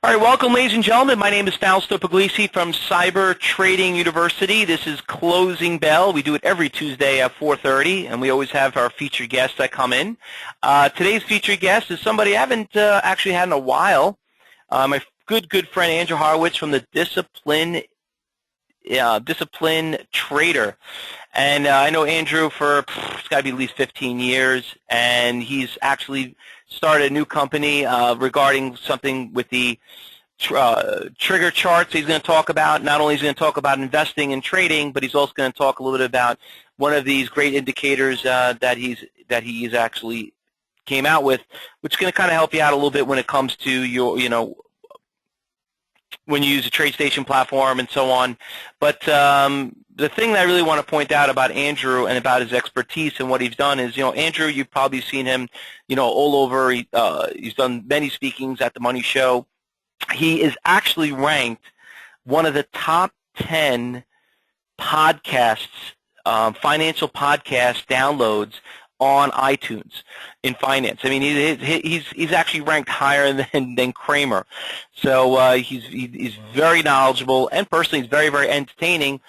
All right, welcome, ladies and gentlemen. My name is Fausto Puglisi from Cyber Trading University. This is Closing Bell. We do it every Tuesday at 4:30, and we always have our featured guests that come in. Today's featured guest is somebody I haven't actually had in a while. My good friend Andrew Horowitz from the Discipline Trader. And I know Andrew for, it's got to be at least 15 years, and he's actually started a new company regarding something with the trigger charts he's going to talk about. Not only is he going to talk about investing and trading, but he's also going to talk a little bit about one of these great indicators that he's actually came out with, which is going to kind of help you out a little bit when it comes to your, when you use a TradeStation platform and so on. But the thing that I really want to point out about Andrew and about his expertise and what he's done is, Andrew, you've probably seen him, all over. He's done many speakings at the Money Show. He is actually ranked one of the top 10 podcasts, financial podcast downloads on iTunes in finance. I mean, he's actually ranked higher than Kramer. So he's very knowledgeable, and personally, he's very, very entertaining.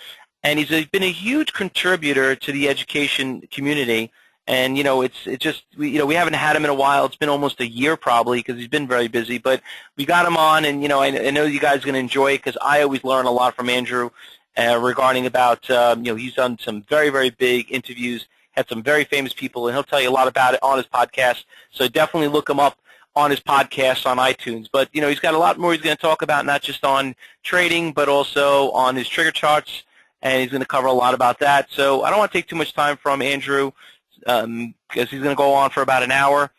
And he's been a huge contributor to the education community. And it's just we haven't had him in a while. It's been almost a year probably because he's been very busy. But we got him on, and I know you guys are going to enjoy it because I always learn a lot from Andrew regarding about he's done some very, very big interviews, had some very famous people, and he'll tell you a lot about it on his podcast. So definitely look him up on his podcast on iTunes. But he's got a lot more he's going to talk about, not just on trading, but also on his trigger charts. And he's going to cover a lot about that. So I don't want to take too much time from Andrew because he's going to go on for about an hour.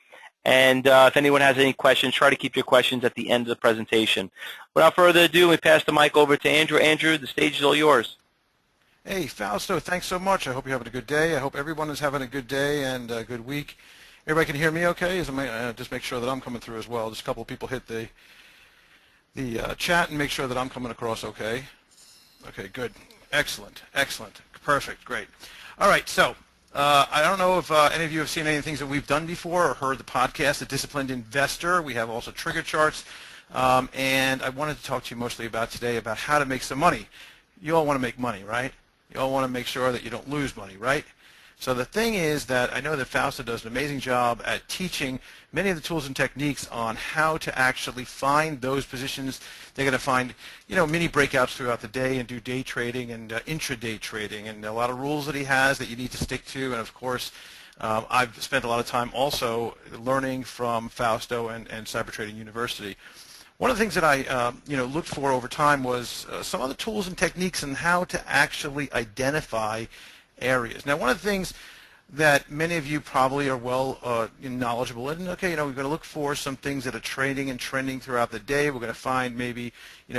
And if anyone has any questions, try to keep your questions at the end of the presentation. Without further ado, we pass the mic over to Andrew. Andrew, the stage is all yours. Hey, Fausto, thanks so much. I hope you're having a good day. I hope everyone is having a good day and a good week. Everybody can hear me okay? Just make sure that I'm coming through as well. Just a couple of people hit the chat and make sure that I'm coming across okay. Okay, good. Excellent, excellent, perfect, great. All right, so I don't know if any of you have seen any things that we've done before or heard the podcast, The Disciplined Investor. We have also trigger charts, and I wanted to talk to you mostly about today about how to make some money. You all want to make money, right? You all want to make sure that you don't lose money, right? So the thing is that I know that Fausto does an amazing job at teaching many of the tools and techniques on how to actually find those positions. They're going to find, mini breakouts throughout the day and do day trading and intraday trading, and a lot of rules that he has that you need to stick to. And of course, I've spent a lot of time also learning from Fausto and Cyber Trading University. One of the things that I looked for over time was some other tools and techniques and how to actually identify areas. Now, one of the things that many of you probably are well knowledgeable in, we're going to look for some things that are trading and trending throughout the day. We're going to find maybe,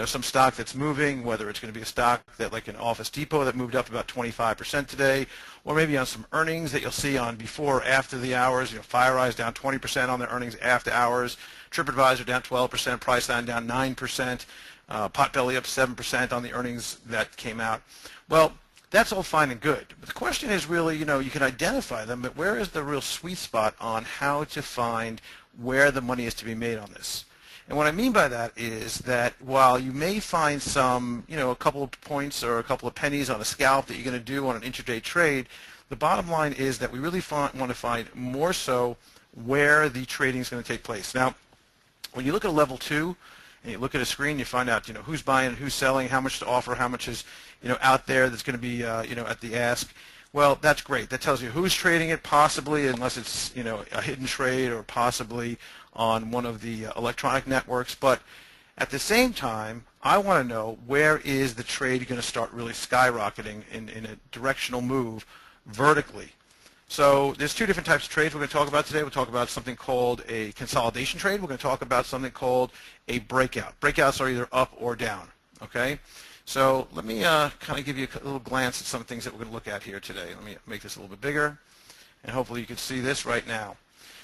some stock that's moving, whether it's going to be a stock that like an Office Depot that moved up about 25% today, or maybe on some earnings that you'll see on before or after the hours. FireEye's down 20% on their earnings after hours, TripAdvisor down 12%, Priceline down 9%, Potbelly up 7% on the earnings that came out. Well, that's all fine and good. But the question is really, you can identify them, but where is the real sweet spot on how to find where the money is to be made on this? And what I mean by that is that while you may find some, a couple of points or a couple of pennies on a scalp that you're going to do on an intraday trade, the bottom line is that we really want to find more so where the trading is going to take place. Now, when you look at a level 2, and you look at a screen, you find out, who's buying, who's selling, how much to offer, how much is, out there that's going to be, at the ask. Well, that's great. That tells you who's trading it, possibly, unless it's, a hidden trade or possibly on one of the electronic networks. But at the same time, I want to know where is the trade going to start really skyrocketing in a directional move vertically. So there's two different types of trades we're going to talk about today. We'll talk about something called a consolidation trade. We're going to talk about something called a breakout. Breakouts are either up or down, okay? So let me kind of give you a little glance at some things that we're going to look at here today. Let me make this a little bit bigger, and hopefully you can see this right now.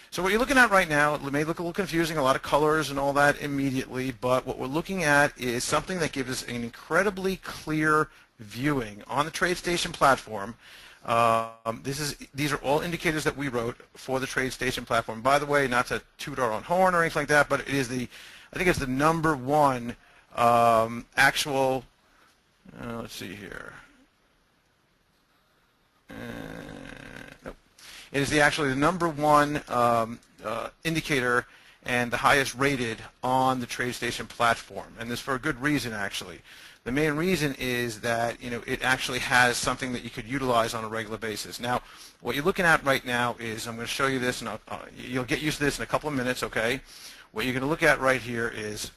So what you're looking at right now, it may look a little confusing, a lot of colors and all that immediately, but what we're looking at is something that gives us an incredibly clear viewing on the TradeStation platform These are all indicators that we wrote for the TradeStation platform. By the way, not to toot our own horn or anything like that, but it is I think it's the number one actual. Let's see here. Nope. It is actually the number one indicator and the highest rated on the TradeStation platform, and this for a good reason actually. The main reason is that it actually has something that you could utilize on a regular basis. Now, what you're looking at right now is, I'm going to show you this, and you'll get used to this in a couple of minutes, okay? What you're going to look at right here is,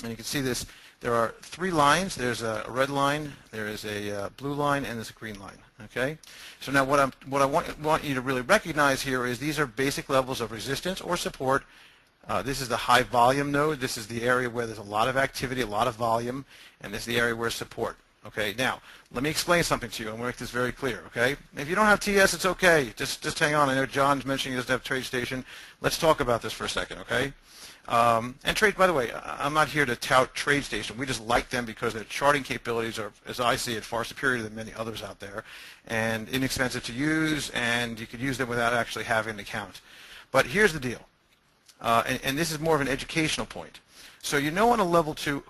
and you can see this, there are three lines. There's a red line, there is a blue line, and there's a green line, okay? So now what I want you to really recognize here is these are basic levels of resistance or support. This is the high volume node. This is the area where there's a lot of activity, a lot of volume, and this is the area where support. Okay, now let me explain something to you. I'm going to make this very clear. Okay, if you don't have TS, it's okay. Just hang on. I know John's mentioning he doesn't have TradeStation. Let's talk about this for a second. Okay, and trade. By the way, I'm not here to tout TradeStation. We just like them because their charting capabilities are, as I see it, far superior than many others out there, and inexpensive to use, and you could use them without actually having an account. But here's the deal. And this is more of an educational point. So on a level 2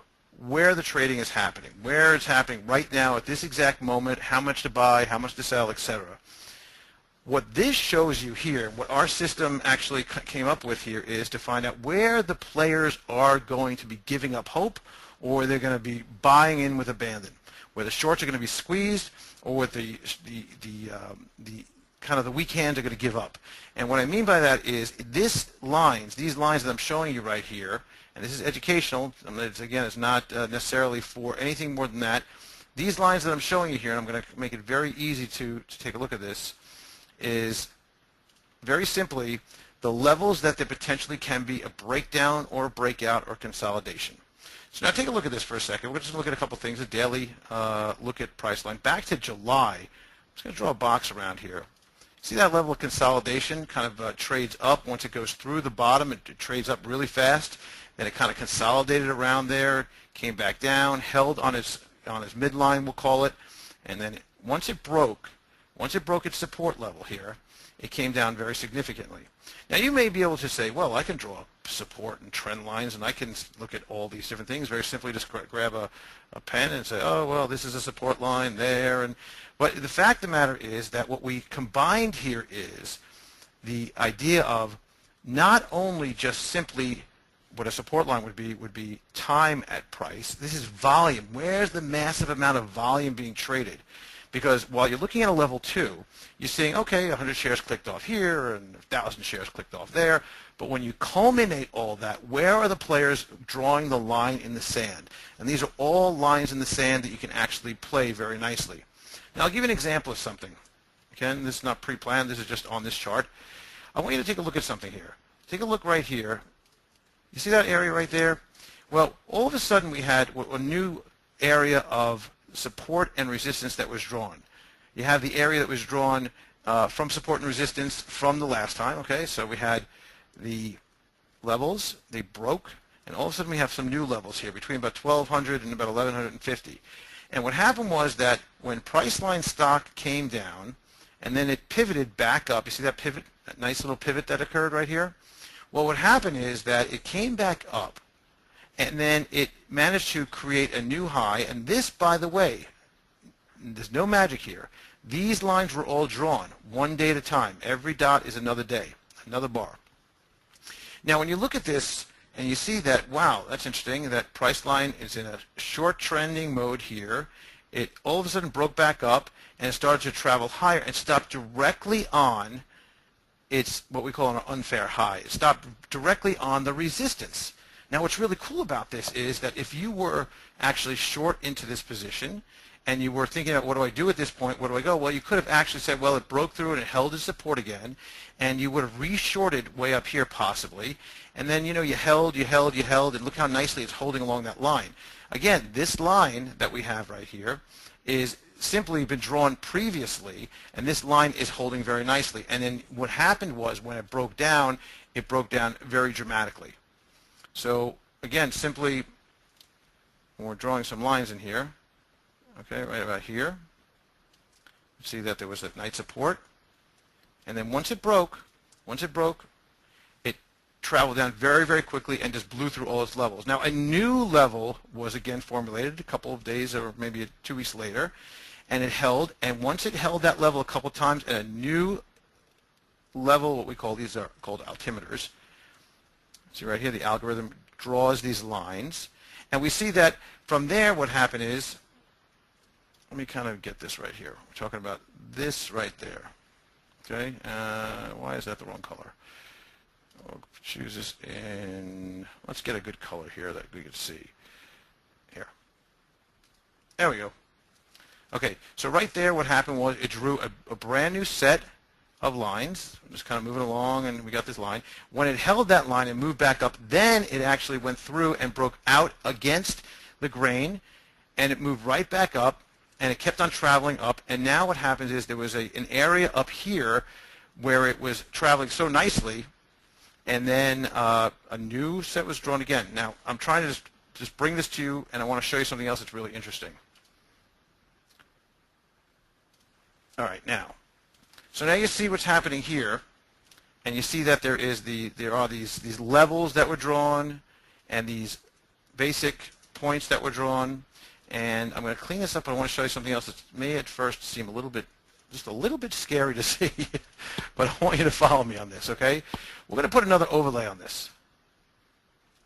where the trading is happening, where it's happening right now at this exact moment, how much to buy, how much to sell, etc. What this shows you here, what our system actually came up with here, is to find out where the players are going to be giving up hope, or they're going to be buying in with abandon, where the shorts are going to be squeezed, or with the kind of the weak hands are going to give up. And what I mean by that is these lines that I'm showing you right here, and this is educational, it's not necessarily for anything more than that. These lines that I'm showing you here, and I'm going to make it very easy to take a look at this, is very simply the levels that there potentially can be a breakdown or a breakout or consolidation. So now take a look at this for a second. We're just look at a couple things, a daily look at price line. Back to July, I'm just going to draw a box around here. See that level of consolidation kind of trades up. Once it goes through the bottom, it trades up really fast. Then it kind of consolidated around there, came back down, held on its midline, we'll call it, and then once it broke its support level here, it came down very significantly. Now you may be able to say, well, I can draw support and trend lines, and I can look at all these different things. Very simply, just grab a pen and say, oh, well, this is a support line there, but the fact of the matter is that what we combined here is the idea of not only just simply what a support line would be time at price. This is volume. Where's the massive amount of volume being traded? Because while you're looking at a level 2, you're seeing, okay, 100 shares clicked off here and 1,000 shares clicked off there. But when you culminate all that, where are the players drawing the line in the sand? And these are all lines in the sand that you can actually play very nicely. Now I'll give you an example of something. Again, this is not pre-planned. This is just on this chart. I want you to take a look at something here. Take a look right here. You see that area right there? Well, all of a sudden we had a new area of support and resistance that was drawn. You have the area that was drawn from support and resistance from the last time, okay? So we had the levels, they broke, and all of a sudden we have some new levels here between about 1,200 and about 1,150. And what happened was that when Priceline stock came down and then it pivoted back up, you see that pivot, that nice little pivot that occurred right here? Well, what happened is that it came back up and then it managed to create a new high. And this, by the way, there's no magic here. These lines were all drawn one day at a time. Every dot is another day, another bar. Now, when you look at this and you see that, wow, that's interesting, that Priceline is in a short trending mode here. It all of a sudden broke back up and it started to travel higher and stopped directly on its what we call an unfair high. It stopped directly on the resistance. Now what's really cool about this is that if you were actually short into this position and you were thinking about what do I do at this point, where do I go? Well, you could have actually said, well, it broke through and it held its support again, and you would have re-shorted way up here possibly, and then you held, and look how nicely it's holding along that line. Again, this line that we have right here is simply been drawn previously, and this line is holding very nicely. And then what happened was when it broke down very dramatically. So again, simply, when we're drawing some lines in here, okay, right about here, See that there was a nice support, and then once it broke, it traveled down very, very quickly and just blew through all its levels. Now, a new level was again formulated a couple of days or maybe 2 weeks later, and it held. And once it held that level a couple of times, and a new level, what we call, these are called altimeters. See right here, the algorithm draws these lines, and we see that from there what happened is, let me kind of get this right here. We're talking about this right there. Okay, why is that the wrong color? I'll choose this in, let's get a good color here that we can see. Here. There we go. Okay, so right there what happened was it drew a brand new set of lines. I'm just kind of moving along, and we got this line. When it held that line and moved back up, then it actually went through and broke out against the grain, and it moved right back up, and it kept on traveling up. And now what happens is there was an area up here where it was traveling so nicely, and then a new set was drawn again. Now, I'm trying to just bring this to you, and I want to show you something else that's really interesting. All right, now. So now you see what's happening here, and you see that there are these levels that were drawn, and these basic points that were drawn. And I'm going to clean this up, but I want to show you something else that may at first seem just a little bit scary to see, but I want you to follow me on this, okay? We're going to put another overlay on this.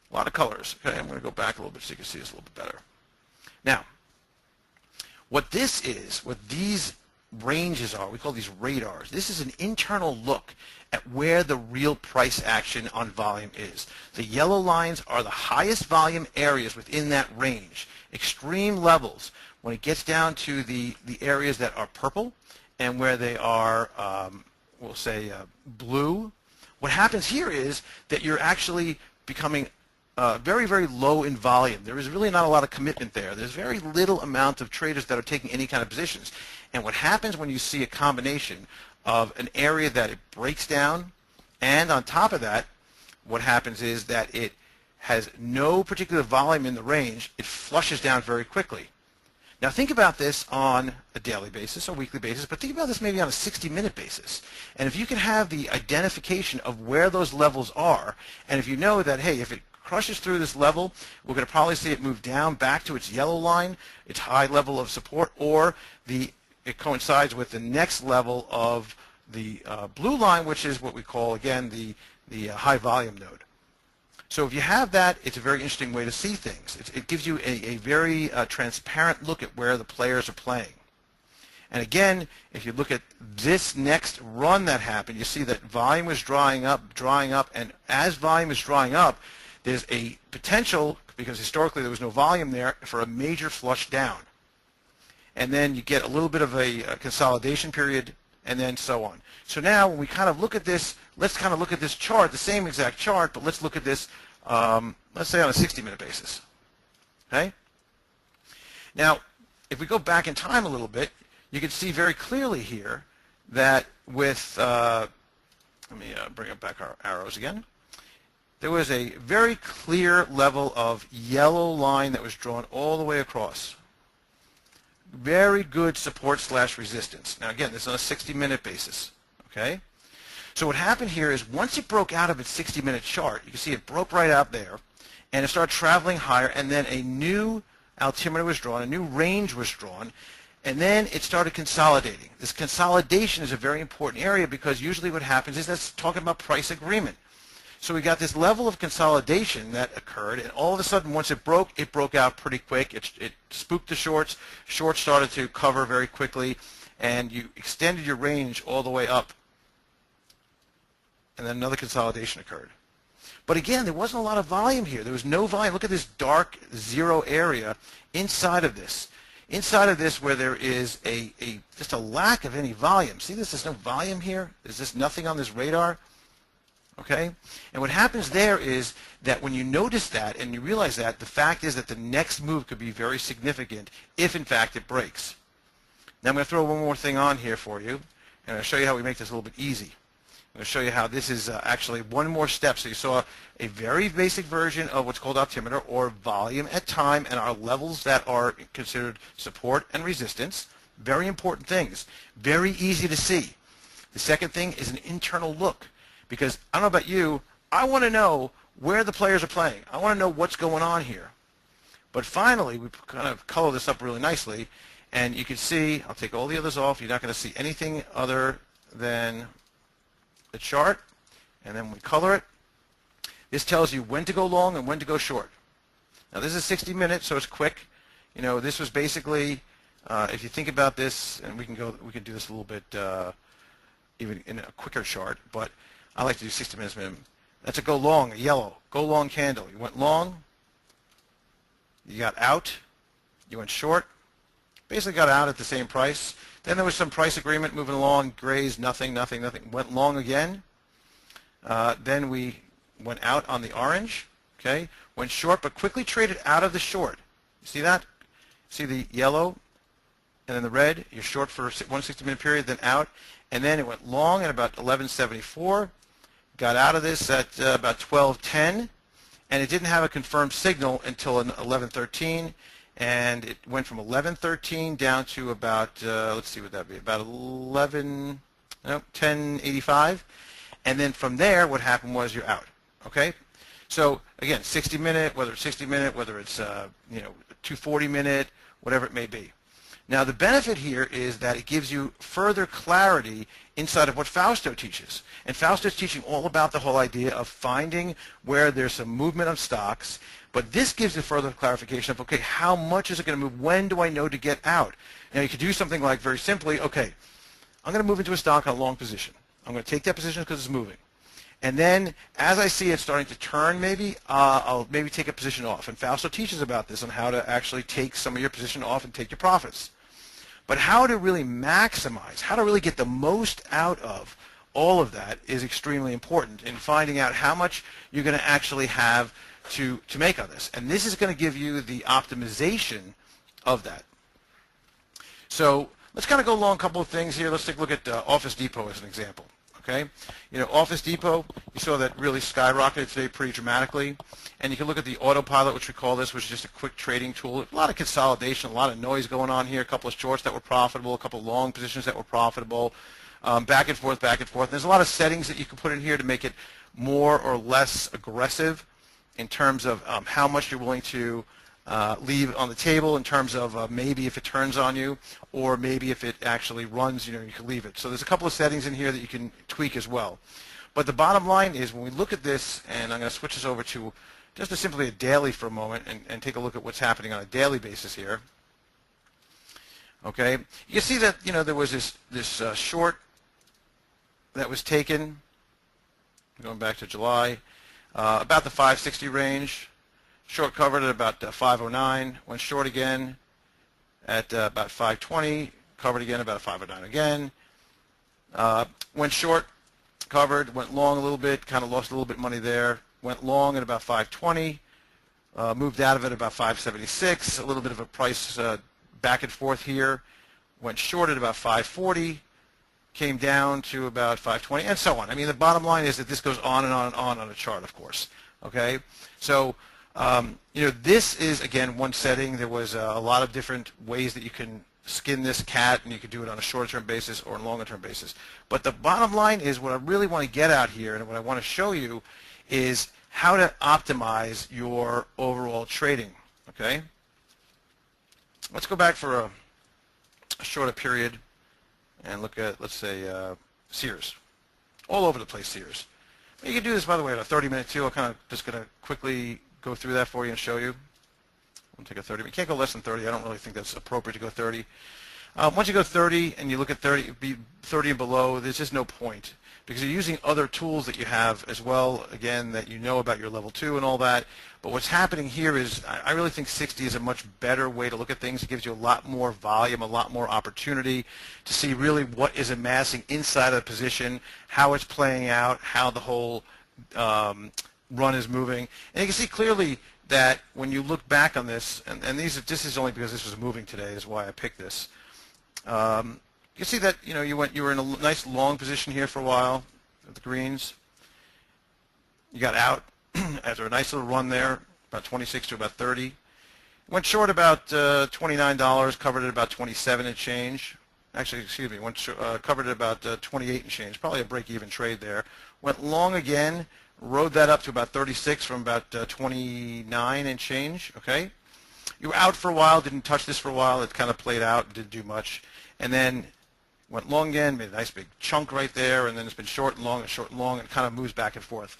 A lot of colors, okay? I'm going to go back a little bit so you can see this a little bit better. Now, what this is, what these ranges are, we call these radars. This is an internal look at where the real price action on volume is. The yellow lines are the highest volume areas within that range. Extreme levels, when it gets down to the areas that are purple and where they are, we'll say, blue, what happens here is that you're actually becoming very, very low in volume. There is really not a lot of commitment there. There's very little amount of traders that are taking any kind of positions. And what happens when you see a combination of an area that it breaks down, and on top of that, what happens is that it has no particular volume in the range, it flushes down very quickly. Now think about this on a daily basis or weekly basis, but think about this maybe on a 60-minute basis. And if you can have the identification of where those levels are, and if you know that, hey, if it crushes through this level, we're going to probably see it move down back to its yellow line, its high level of support, or it coincides with the next level of the blue line, which is what we call, again, the high volume node. So if you have that, it's a very interesting way to see things. It gives you a very transparent look at where the players are playing. And again, if you look at this next run that happened, you see that volume is drying up, and as volume is drying up, there's a potential, because historically there was no volume there, for a major flush down. And then you get a little bit of a consolidation period, and then so on. So now when we kind of look at this, let's kind of look at this chart, the same exact chart, but let's look at this, let's say on a 60-minute basis. Okay? Now, if we go back in time a little bit, you can see very clearly here that with, let me bring up back our arrows again. There was a very clear level of yellow line that was drawn all the way across. Very good support / resistance. Now again, this is on a 60-minute basis. Okay? So what happened here is once it broke out of its 60-minute chart, you can see it broke right out there, and it started traveling higher, and then a new altimeter was drawn, a new range was drawn, and then it started consolidating. This consolidation is a very important area because usually what happens is that's talking about price agreement. So we got this level of consolidation that occurred, and all of a sudden, once it broke out pretty quick. It spooked the shorts. Shorts started to cover very quickly, and you extended your range all the way up. And then another consolidation occurred. But again, there wasn't a lot of volume here. There was no volume. Look at this dark zero area inside of this. Inside of this where there is just a lack of any volume. See this? There's no volume here. There's just nothing on this radar. Okay? And what happens there is that when you notice that and you realize that, the fact is that the next move could be very significant if, in fact, it breaks. Now I'm going to throw one more thing on here for you, and I'll show you how we make this a little bit easy. I'm going to show you how this is actually one more step. So you saw a very basic version of what's called altimeter, or volume at time, and our levels that are considered support and resistance. Very important things. Very easy to see. The second thing is an internal look, because I don't know about you, I want to know where the players are playing. I want to know what's going on here. But finally, we kind of color this up really nicely, and you can see, I'll take all the others off, you're not going to see anything other than the chart, and then we color it. This tells you when to go long and when to go short. Now this is 60 minutes, so it's quick. You know, this was basically, if you think about this, and we can do this a little bit even in a quicker chart, but I like to do 60 minutes minimum. That's a go long, a yellow, go long candle. You went long, you got out, you went short, basically got out at the same price. Then there was some price agreement moving along, grays, nothing, nothing, nothing. Went long again. Then we went out on the orange, okay? Went short, but quickly traded out of the short. You see that? See the yellow and then the red? You're short for 160-minute period, then out. And then it went long at about 11.74. Got out of this at about 12.10. And it didn't have a confirmed signal until 11.13. And it went from 11.13 down to about, let's see what that would be, about 10.85. And then from there, what happened was you're out. Okay? So again, 60-minute, whether it's 60-minute, whether it's 240-minute, whatever it may be. Now the benefit here is that it gives you further clarity inside of what Fausto teaches. And Fausto's teaching all about the whole idea of finding where there's some movement of stocks, but this gives you further clarification of, okay, how much is it going to move? When do I know to get out? Now you could do something like very simply, okay, I'm going to move into a stock on a long position. I'm going to take that position because it's moving. And then as I see it starting to turn maybe, I'll maybe take a position off. And Fausto teaches about this on how to actually take some of your position off and take your profits. But how to really maximize, how to really get the most out of all of that is extremely important in finding out how much you're going to actually have to make on this. And this is going to give you the optimization of that. So let's kind of go along a couple of things here. Let's take a look at Office Depot as an example. Okay, you know, Office Depot, you saw that really skyrocketed today pretty dramatically. And you can look at the autopilot, which we call this, which is just a quick trading tool. A lot of consolidation, a lot of noise going on here, a couple of shorts that were profitable, a couple of long positions that were profitable, back and forth, back and forth. There's a lot of settings that you can put in here to make it more or less aggressive in terms of how much you're willing to leave on the table, in terms of maybe if it turns on you, or maybe if it actually runs, you can leave it. So there's a couple of settings in here that you can tweak as well. But the bottom line is when we look at this, and I'm going to switch this over to just simply a daily for a moment and take a look at what's happening on a daily basis here. Okay, you can see that there was this short that was taken, going back to July, about the 560 range. Short covered at about 509, went short again at about 520, covered again about 509 again. Went short, covered, went long a little bit, kind of lost a little bit of money there. Went long at about 520, moved out of it about 576, a little bit of a price back and forth here. Went short at about 540, came down to about 520, and so on. I mean, the bottom line is that this goes on and on and on a chart, of course. Okay, so this is, again, one setting. There was a lot of different ways that you can skin this cat, and you could do it on a shorter-term basis or a longer-term basis. But the bottom line is what I really want to get out here, and what I want to show you, is how to optimize your overall trading. Okay? Let's go back for a shorter period and look at, let's say, Sears. All over the place, Sears. You can do this, by the way, at a 30-minute too. I'm kind of just going to quickly go through that for you and show you. We'll take a 30. You can't go less than 30. I don't really think that's appropriate to go 30. Once you go 30 and you look at 30 and below, there's just no point because you're using other tools that you have as well, again, that you know about your level 2 and all that. But what's happening here is I really think 60 is a much better way to look at things. It gives you a lot more volume, a lot more opportunity to see really what is amassing inside of the position, how it's playing out, how the whole run is moving. And you can see clearly that when you look back on this, and this is only because this was moving today is why I picked this. You can see that you were in a nice long position here for a while at the greens. You got out after a nice little run there, about 26 to about 30. Went short about $29, covered at about 27 and change. Actually, excuse me, covered at about 28 and change, probably a break-even trade there. Went long again, rode that up to about 36 from about 29 and change, okay? You were out for a while, didn't touch this for a while, it kind of played out, didn't do much, and then went long again, made a nice big chunk right there, and then it's been short and long, and it kind of moves back and forth.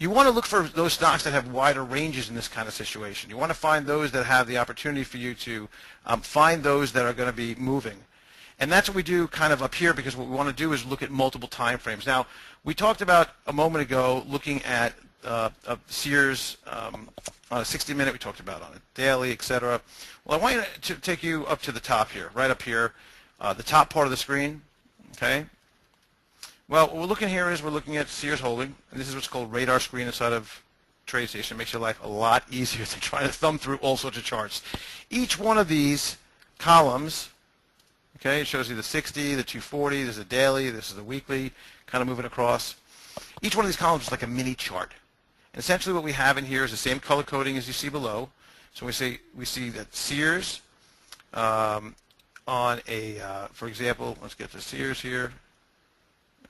You want to look for those stocks that have wider ranges in this kind of situation. You want to find those that have the opportunity for you to find those that are going to be moving. And that's what we do kind of up here, because what we want to do is look at multiple time frames. Now, we talked about a moment ago looking at Sears on a 60-minute, we talked about on a daily, etc. Well, I want to take you up to the top here, right up here, the top part of the screen, okay? Well, what we're looking here is we're looking at Sears Holding, and this is what's called radar screen inside of TradeStation. It makes your life a lot easier than trying to thumb through all sorts of charts. Each one of these columns, okay, it shows you the 60, the 240, this is a daily, this is a weekly, kind of moving across. Each one of these columns is like a mini chart. And essentially what we have in here is the same color coding as you see below. So we see that Sears on a, for example, let's get to Sears here.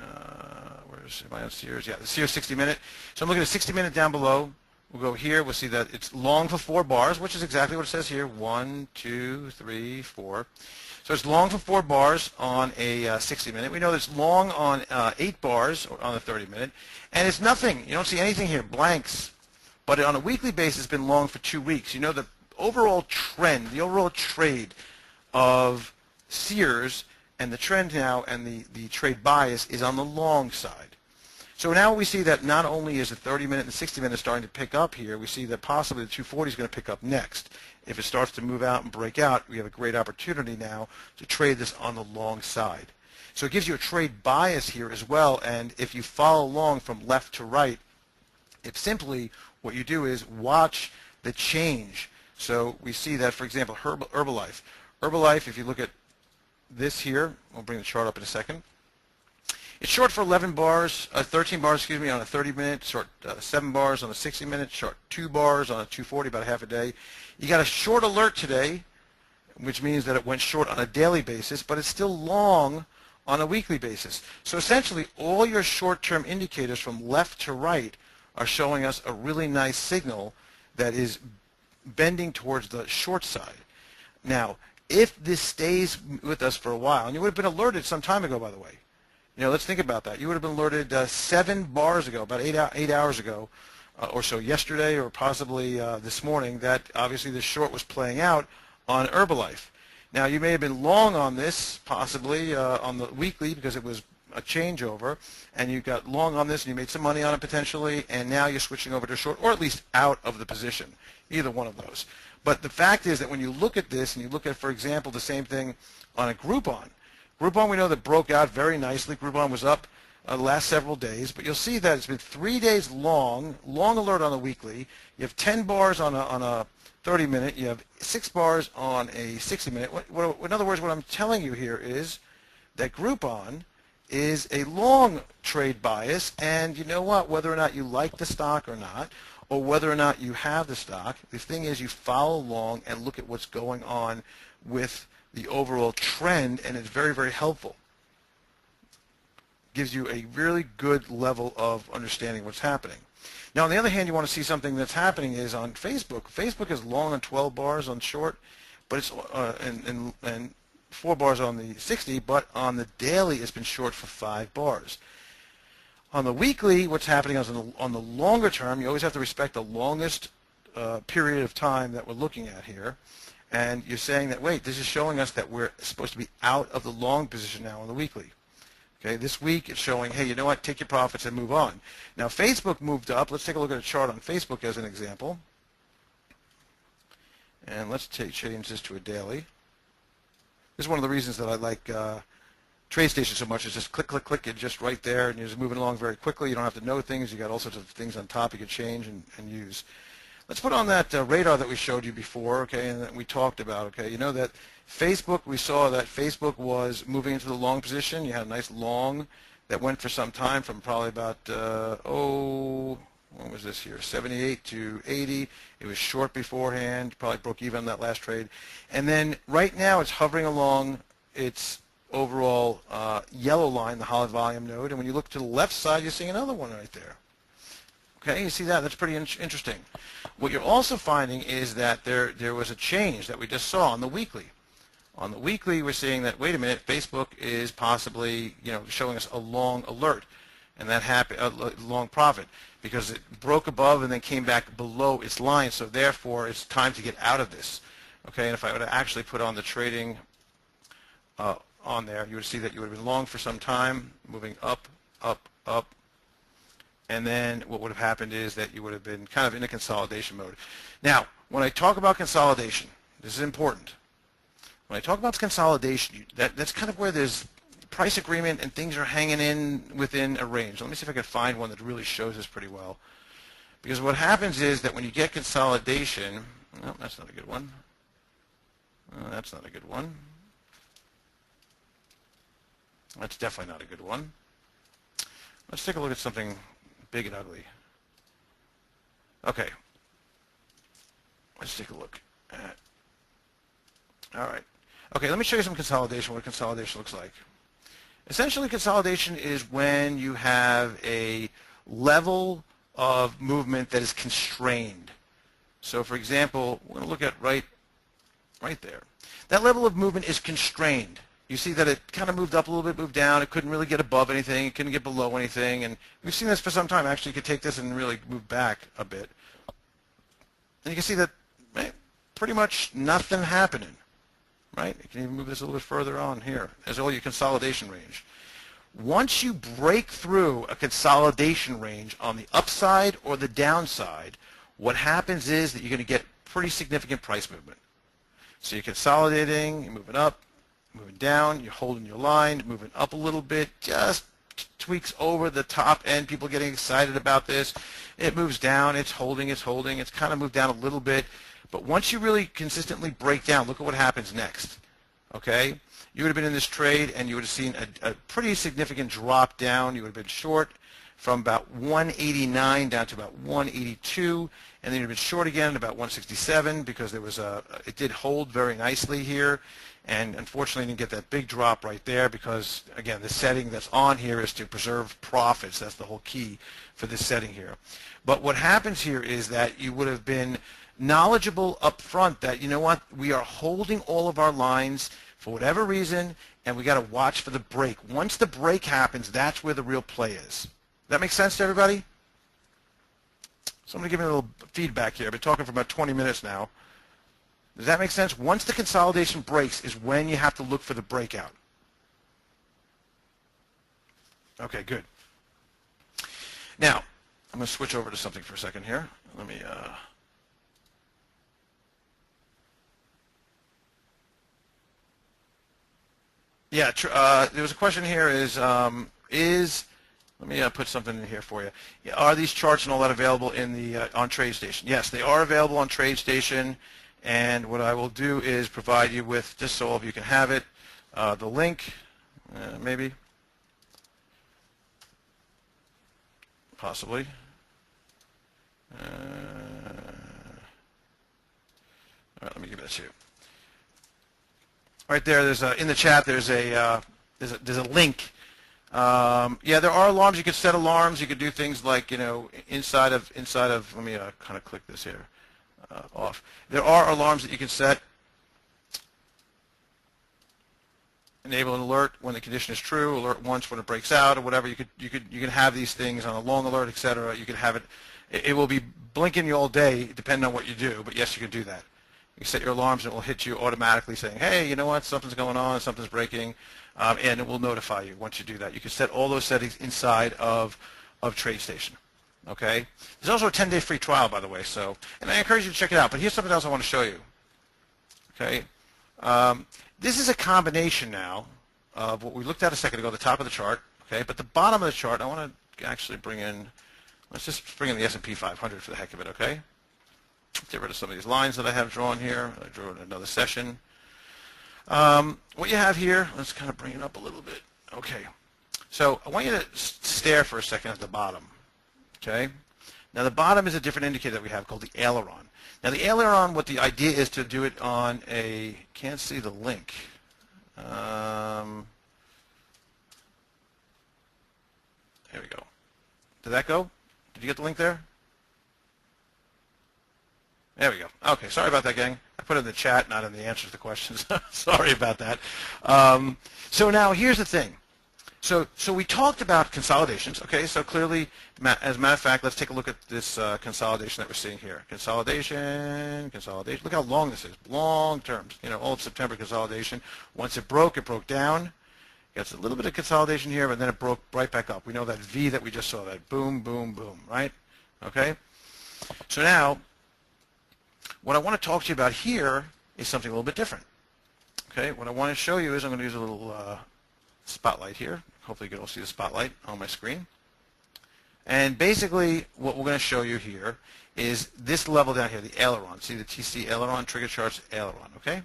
Am I on Sears? Yeah, the Sears 60-minute. So I'm looking at 60-minute down below. We'll go here. We'll see that it's long for 4 bars, which is exactly what it says here. 1, 2, 3, 4. So it's long for 4 bars on a 60-minute. We know that it's long on 8 bars on a 30-minute. And it's nothing. You don't see anything here, blanks. But on a weekly basis, it's been long for 2 weeks. You know the overall trend, the overall trade of Sears and the trend now and the trade bias is on the long side. So now we see that not only is the 30-minute and the 60-minute starting to pick up here, we see that possibly the 240 is going to pick up next. If it starts to move out and break out, we have a great opportunity now to trade this on the long side. So it gives you a trade bias here as well, and if you follow along from left to right, it's simply what you do is watch the change. So we see that, for example, Herbalife. Herbalife, if you look at this here, we'll bring the chart up in a second. It's short for 11 bars, 13 bars, excuse me, on a 30-minute, short 7 bars on a 60-minute, short 2 bars on a 240, about half a day. You got a short alert today, which means that it went short on a daily basis, but it's still long on a weekly basis. So essentially, all your short-term indicators from left to right are showing us a really nice signal that is bending towards the short side. Now, if this stays with us for a while, and you would have been alerted some time ago, by the way. You know, let's think about that. You would have been alerted 7 bars ago, about 8 hours ago, or so yesterday, or possibly this morning, that obviously the short was playing out on Herbalife. Now, you may have been long on this, possibly on the weekly, because it was a changeover, and you got long on this, and you made some money on it potentially, and now you're switching over to short, or at least out of the position, either one of those. But the fact is that when you look at this, and you look at, for example, the same thing on a Groupon. Groupon, we know that broke out very nicely. Groupon was up the last several days, but you'll see that it's been 3 days long alert on the weekly. You have 10 bars on a 30-minute. You have 6 bars on a 60-minute. In other words, what I'm telling you here is that Groupon is a long trade bias, and you know what? Whether or not you like the stock or not, or whether or not you have the stock, the thing is you follow along and look at what's going on with the overall trend, and it's very, very helpful. Gives you a really good level of understanding what's happening. Now, on the other hand, you want to see something that's happening is on Facebook. Facebook is long on 12 bars on short, but it's and 4 bars on the 60, but on the daily it's been short for 5 bars. On the weekly, what's happening is on the longer term, you always have to respect the longest period of time that we're looking at here. And you're saying that, wait, this is showing us that we're supposed to be out of the long position now on the weekly. Okay, this week it's showing, hey, you know what, take your profits and move on. Now, Facebook moved up. Let's take a look at a chart on Facebook as an example. And let's change this to a daily. This is one of the reasons that I like TradeStation so much. Is just click, click, click, it's just right there, and you're just moving along very quickly. You don't have to know things. You got all sorts of things on top you can change and use. Let's put on that radar that we showed you before, okay, and that we talked about, okay. You know that Facebook, we saw that Facebook was moving into the long position. You had a nice long that went for some time from probably about, When was this here? 78 to 80. It was short beforehand, probably broke even on that last trade. And then right now it's hovering along its overall yellow line, the high volume node. And when you look to the left side, you're seeing another one right there. Okay, you see that? That's pretty interesting. What you're also finding is that there was a change that we just saw on the weekly. On the weekly, we're seeing that, wait a minute, Facebook is possibly, showing us a long alert, and that happened, a long profit, because it broke above and then came back below its line. So therefore, it's time to get out of this. Okay, and if I were to actually put on the trading on there, you would see that you would have been long for some time, moving up, up, up. And then what would have happened is that you would have been kind of in a consolidation mode. Now, when I talk about consolidation, this is important. When I talk about consolidation, that's kind of where there's price agreement and things are hanging in within a range. Let me see if I can find one that really shows this pretty well. Because what happens is that when you get consolidation, no, that's not a good one. That's not a good one. That's definitely not a good one. Let's take a look at something big and ugly. Okay. Let's take a look at. All right. Okay, let me show you some consolidation, what consolidation looks like. Essentially, consolidation is when you have a level of movement that is constrained. So, for example, we're going to look at right there. That level of movement is constrained. You see that it kind of moved up a little bit, moved down. It couldn't really get above anything. It couldn't get below anything. And we've seen this for some time. Actually, you could take this and really move back a bit. And you can see that pretty much nothing happening. Right? You can even move this a little bit further on here. There's all your consolidation range. Once you break through a consolidation range on the upside or the downside, what happens is that you're going to get pretty significant price movement. So you're consolidating, you're moving up, moving down, you're holding your line, moving up a little bit, just tweaks over the top end. People getting excited about this. It moves down, it's holding, it's kind of moved down a little bit. But once you really consistently break down, look at what happens next. Okay? You would have been in this trade and you would have seen a pretty significant drop down. You would have been short from about 189 down to about 182, and then you'd have been short again at about 167 because there was it did hold very nicely here, and unfortunately didn't get that big drop right there because, again, the setting that's on here is to preserve profits. That's the whole key for this setting here. But what happens here is that you would have been knowledgeable up front that, you know what, we are holding all of our lines for whatever reason, and we got to watch for the break. Once the break happens, that's where the real play is. That make sense to everybody? Somebody give me a little feedback here. I've been talking for about 20 minutes now. Does that make sense? Once the consolidation breaks is when you have to look for the breakout. Okay, good. Now, I'm going to switch over to something for a second here. Let me... Yeah, there was a question here let me put something in here for you. Are these charts and all that available in the on TradeStation? Yes, they are available on TradeStation, and what I will do is provide you with, just so all of you can have it, the link, maybe, possibly. All right, let me give it to you. Right there, there's in the chat. There's a link. Yeah, there are alarms. You could set alarms. You could do things like, inside of. Let me kind of click this here off. There are alarms that you can set. Enable an alert when the condition is true. Alert once when it breaks out, or whatever. You can have these things on a long alert, etc. You can have it. It will be blinking you all day, depending on what you do. But yes, you can do that. You set your alarms and it will hit you automatically saying, hey, you know what, something's going on, something's breaking, and it will notify you once you do that. You can set all those settings inside of TradeStation. Okay? There's also a 10-day free trial, by the way, and I encourage you to check it out. But here's something else I want to show you. Okay? This is a combination now of what we looked at a second ago, the top of the chart, okay? But the bottom of the chart, I want to actually bring in, let's just bring in the S&P 500 for the heck of it, okay? Get rid of some of these lines that I have drawn here. I drew in another session. What you have here, let's kind of bring it up a little bit. Okay. So I want you to stare for a second at the bottom. Okay. Now the bottom is a different indicator that we have called the aileron. Now the aileron, what the idea is to do it on a, can't see the link. There we go. Did that go? Did you get the link there? There we go. Okay, sorry about that, gang. I put it in the chat, not in the answers to the questions. Sorry about that. So now here's the thing. So we talked about consolidations. Okay, so clearly, as a matter of fact, let's take a look at this consolidation that we're seeing here. Consolidation, consolidation. Look how long this is. Long terms. You know, all of September consolidation. Once it broke down. Gets a little bit of consolidation here, but then it broke right back up. We know that V that we just saw, that boom, boom, boom, right? Okay? So now, what I want to talk to you about here is something a little bit different. Okay? What I want to show you is I'm going to use a little spotlight here. Hopefully you can all see the spotlight on my screen. And basically, what we're going to show you here is this level down here, the aileron. See the TC aileron, trigger charts aileron, okay?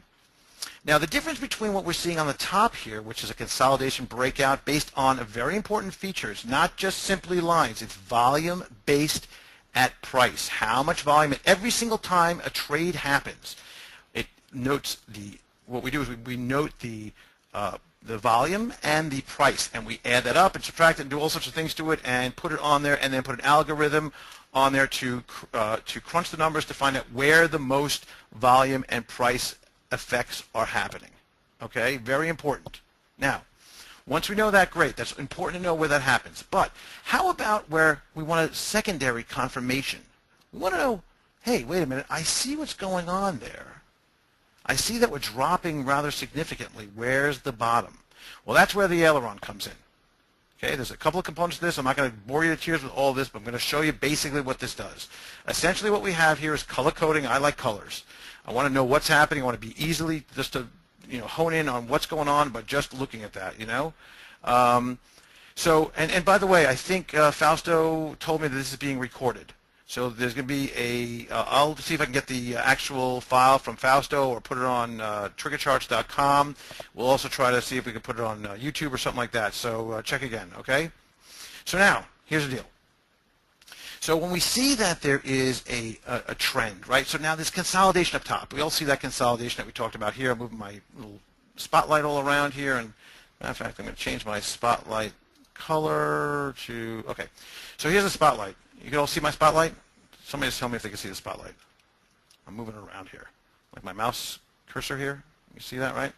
Now, the difference between what we're seeing on the top here, which is a consolidation breakout based on a very important feature, it's not just simply lines, it's volume based at price. How much volume at every single time a trade happens. It notes what we do is we note the volume and the price, and we add that up and subtract it and do all sorts of things to it and put it on there, and then put an algorithm on there to crunch the numbers to find out where the most volume and price effects are happening. Okay, very important. Now, once we know that, great. That's important to know where that happens. But how about where we want a secondary confirmation? We want to know, hey, wait a minute, I see what's going on there. I see that we're dropping rather significantly. Where's the bottom? Well, that's where the aileron comes in. Okay, there's a couple of components to this. I'm not going to bore you to tears with all this, but I'm going to show you basically what this does. Essentially what we have here is color coding. I like colors. I want to know what's happening. I want to be easily just to hone in on what's going on, but just looking at that, So, and by the way, I think Fausto told me that this is being recorded. So there's going to be I'll see if I can get the actual file from Fausto or put it on triggercharts.com. We'll also try to see if we can put it on YouTube or something like that. So check again, okay? So now, here's the deal. So when we see that there is a trend, right? So now this consolidation up top. We all see that consolidation that we talked about here. I'm moving my little spotlight all around here. And matter of fact, I'm going to change my spotlight color to, okay. So here's the spotlight. You can all see my spotlight? Somebody just tell me if they can see the spotlight. I'm moving it around here. Like my mouse cursor here. You see that, right?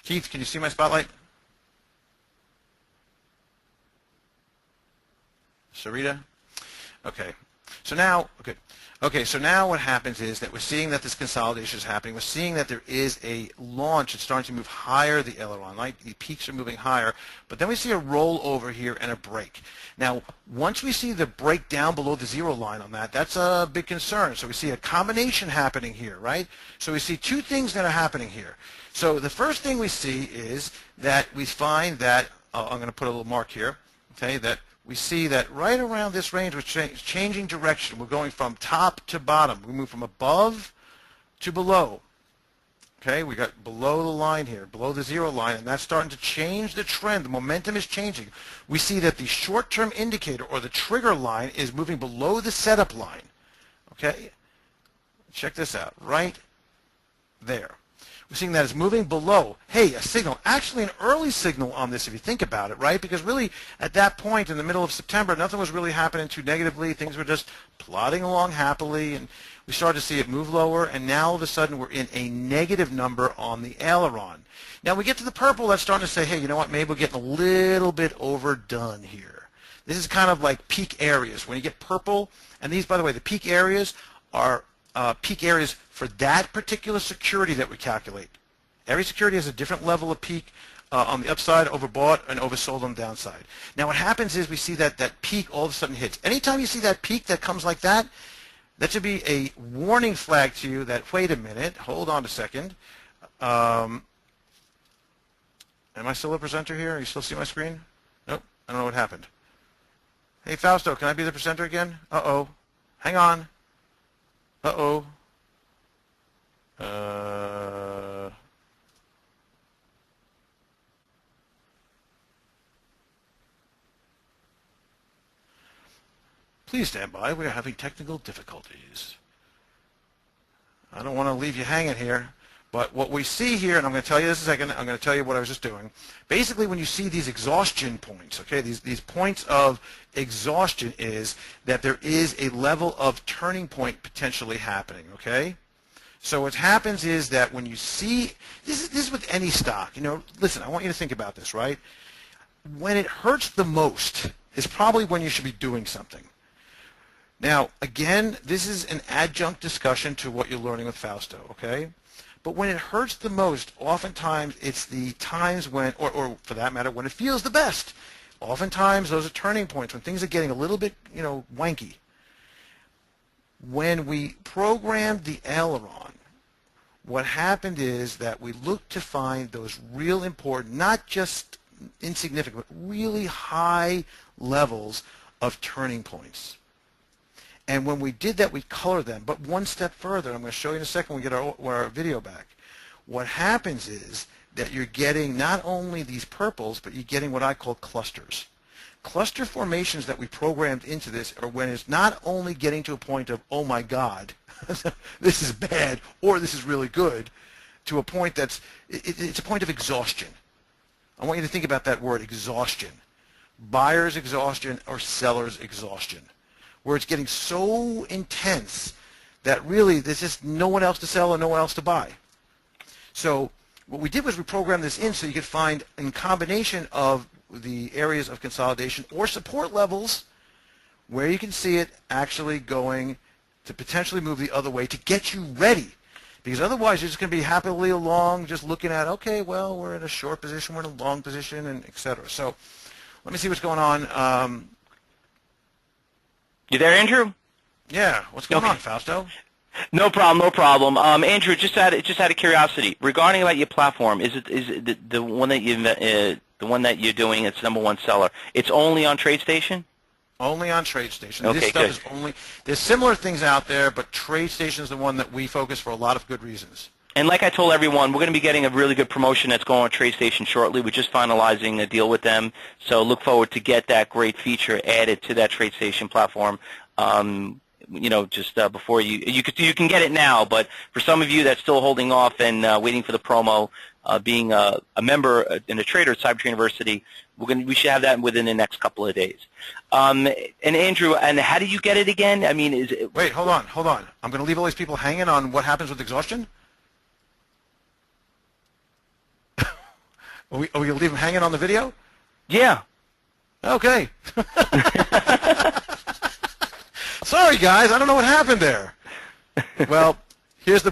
Keith, can you see my spotlight? Sarita? Okay. So now, good. Okay, so now what happens is that we're seeing that this consolidation is happening. We're seeing that there is a launch. It's starting to move higher, the aileron, right? The peaks are moving higher. But then we see a roll over here and a break. Now, once we see the break down below the zero line on that, that's a big concern. So we see a combination happening here, right? So we see two things that are happening here. So the first thing we see is that we find that, I'm going to put a little mark here, okay, that we see that right around this range we're changing direction. We're going from top to bottom. We move from above to below. Okay, we got below the line here, below the zero line, and that's starting to change the trend. The momentum is changing. We see that the short-term indicator or the trigger line is moving below the setup line. Okay, check this out, right there. We're seeing that it's moving below. Hey, a signal, actually an early signal on this if you think about it, right? Because really at that point in the middle of September, nothing was really happening too negatively. Things were just plodding along happily, and we started to see it move lower, and now all of a sudden we're in a negative number on the aileron. Now we get to the purple, that's starting to say, hey, you know what, maybe we're getting a little bit overdone here. This is kind of like peak areas. When you get purple, and these, by the way, the peak areas are peak areas for that particular security that we calculate. Every security has a different level of peak on the upside, overbought, and oversold on the downside. Now what happens is we see that peak all of a sudden hits. Anytime you see that peak that comes like that, that should be a warning flag to you that, wait a minute, hold on a second. Am I still a presenter here? You still see my screen? Nope, I don't know what happened. Hey Fausto, can I be the presenter again? Uh-oh, hang on. Uh-oh. Please stand by. We are having technical difficulties. I don't want to leave you hanging here. But what we see here, and I'm going to tell you this in a second, I'm going to tell you what I was just doing. Basically, when you see these exhaustion points, okay, these points of exhaustion is that there is a level of turning point potentially happening, okay? So what happens is that when you see, this is with any stock, you know, listen, I want you to think about this, right? When it hurts the most is probably when you should be doing something. Now, again, this is an adjunct discussion to what you're learning with Fausto, okay? But when it hurts the most, oftentimes it's the times when, or for that matter, when it feels the best. Oftentimes those are turning points, when things are getting a little bit, you know, wanky. When we programmed the aileron, what happened is that we looked to find those real important, not just insignificant, but really high levels of turning points. And when we did that, we colored them. But one step further, I'm going to show you in a second when we get our video back. What happens is that you're getting not only these purples, but you're getting what I call clusters. Cluster formations that we programmed into this are when it's not only getting to a point of, oh my God, this is bad, or this is really good, to a point that's, it's a point of exhaustion. I want you to think about that word, exhaustion. Buyer's exhaustion or seller's exhaustion, where it's getting so intense that really there's just no one else to sell and no one else to buy. So what we did was we programmed this in so you could find, in combination of the areas of consolidation or support levels, where you can see it actually going to potentially move the other way to get you ready. Because otherwise you're just going to be happily along just looking at, okay, well, we're in a short position, we're in a long position, and et cetera. So let me see what's going on. You there, Andrew? Yeah, what's going on, Fausto? No problem, no problem. Andrew, just out of curiosity, regarding about your platform, is it the one that you're doing? It's number one seller. It's only on TradeStation? Only on TradeStation. Okay, this stuff good. is only. There's similar things out there, but TradeStation is the one that we focus for a lot of good reasons. And like I told everyone, we're going to be getting a really good promotion that's going on TradeStation shortly. We're just finalizing a deal with them, so look forward to get that great feature added to that TradeStation platform. You know, just before you can get it now, but for some of you that's still holding off and waiting for the promo, being a member and a trader at Cyber University, we should have that within the next couple of days. And Andrew, and how do you get it again? I mean, is it? Wait, hold on. I'm going to leave all these people hanging on what happens with exhaustion. Are we going to leave them hanging on the video? Yeah. Okay. Sorry, guys. I don't know what happened there. Well, here's the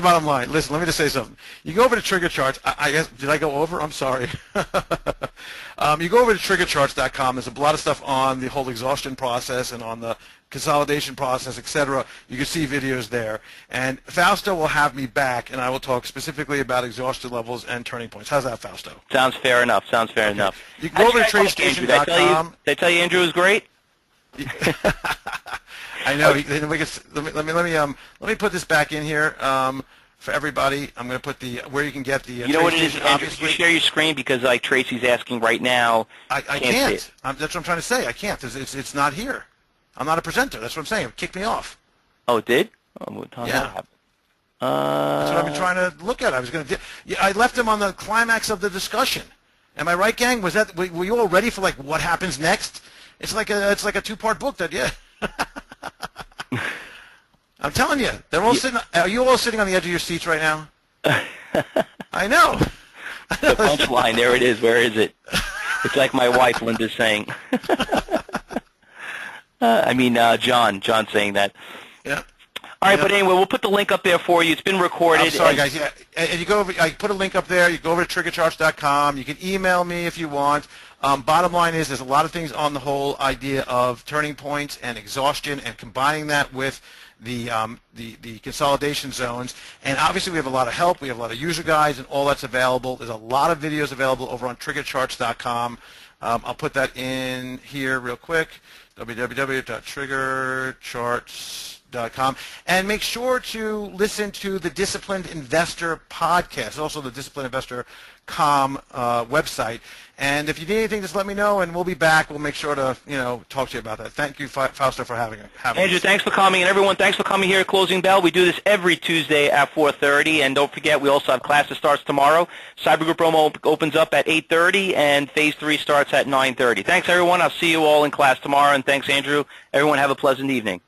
bottom line. Listen, let me just say something. You go over to Trigger Charts. I guess, did I go over? I'm sorry. You go over to triggercharts.com. There's a lot of stuff on the whole exhaustion process and on the consolidation process, etc. You can see videos there. And Fausto will have me back, and I will talk specifically about exhaustion levels and turning points. How's that, Fausto? Sounds fair enough. Sounds fair enough. You can go over to tradestation.com. Did I tell you Andrew was great? I know. Let me put this back in here for everybody. I'm going to put where you can get the. You know what it is, Andrew? Can you share your screen, because like Tracy's asking right now. I can't. That's what I'm trying to say. I can't. It's not here. I'm not a presenter. That's what I'm saying. It kicked me off. Oh, it did? Oh, yeah. That's what I've been trying to look at. I left him on the climax of the discussion. Am I right, gang? Were you all ready for like what happens next? It's like a two-part book that, yeah. I'm telling you, they're all sitting. Are you all sitting on the edge of your seats right now? I know. The punchline, there it is. Where is it? It's like my wife, Linda's saying. John saying that. Yeah. All right, but anyway, we'll put the link up there for you. It's been recorded. I'm sorry, guys. Yeah, and you go over. I put a link up there. You go over to triggercharts.com. You can email me if you want. Bottom line is, there's a lot of things on the whole idea of turning points and exhaustion, and combining that with the consolidation zones. And obviously, we have a lot of help. We have a lot of user guides, and all that's available. There's a lot of videos available over on triggercharts.com. I'll put that in here real quick. www.triggercharts.com. And make sure to listen to the Disciplined Investor podcast, also the disciplinedinvestor.com website. And if you need anything, just let me know, and we'll be back. We'll make sure to, talk to you about that. Thank you, Fausto, for having Andrew, us. thanks for coming, and everyone, thanks for coming here at Closing Bell. We do this every Tuesday at 4:30, and don't forget, we also have class that starts tomorrow. Cyber Group Promo opens up at 8:30, and Phase 3 starts at 9:30. Thanks, everyone. I'll see you all in class tomorrow, and thanks, Andrew. Everyone, have a pleasant evening.